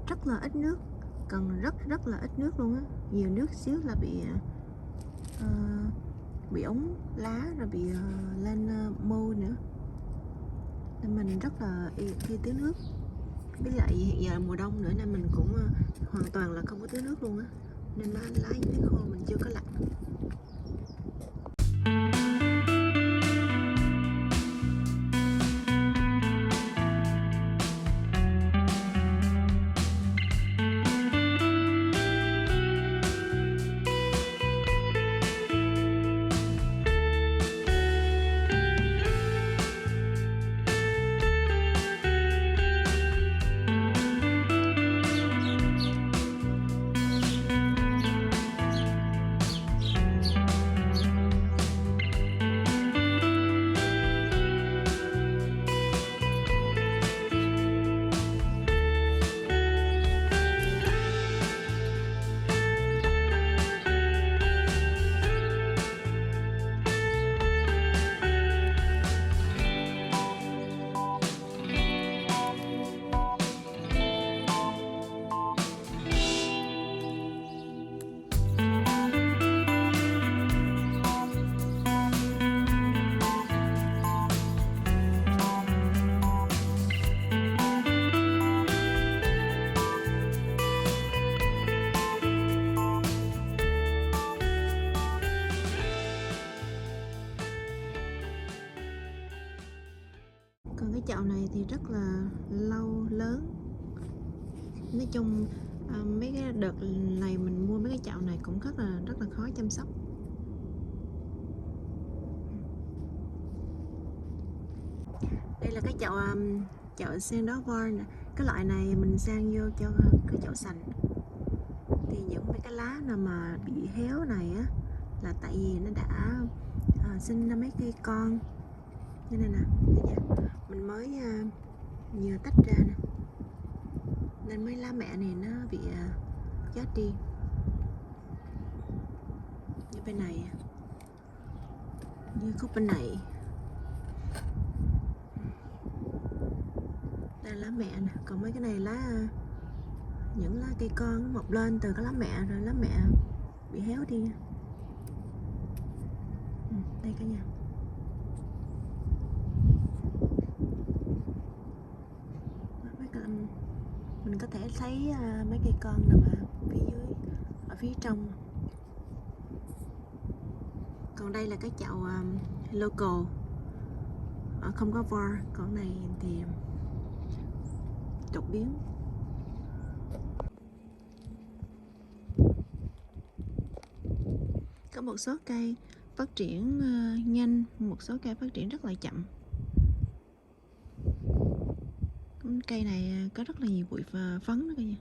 rất là ít nước, cần rất là ít nước luôn á. Nhiều nước xíu là bị ống lá rồi bị lên mô nữa, nên mình rất là khi tưới nước. Với lại hiện giờ mùa đông nữa nên mình cũng hoàn toàn là không có tưới nước luôn á, nên lá dưới tưới khô mình chưa có lặt. Còn cái chậu này thì rất là lớn. Nói chung mấy cái đợt này mình mua mấy cái chậu này cũng rất là khó chăm sóc. Đây là cái chậu Sandalwood nè. Cái loại này mình sang vô cho cái chậu sành. Thì những mấy cái lá nào mà bị héo này á là tại vì nó đã sinh ra mấy cây con. Như này nè, mình mới vừa tách ra nè, nên mấy lá mẹ này nó bị chết đi. Như bên này, như khúc bên này, đây là lá mẹ nè. Còn mấy cái này những lá cây con mọc lên từ cái lá mẹ, rồi lá mẹ bị héo đi. Đây cả nhà. Mình có thể thấy mấy cây con nằm ở phía trong. Còn đây là cái chậu local, không có var. Còn này thì đột biến. Có một số cây phát triển nhanh, một số cây phát triển rất là chậm. Cây này có rất là nhiều bụi và phấn đó cả nhà.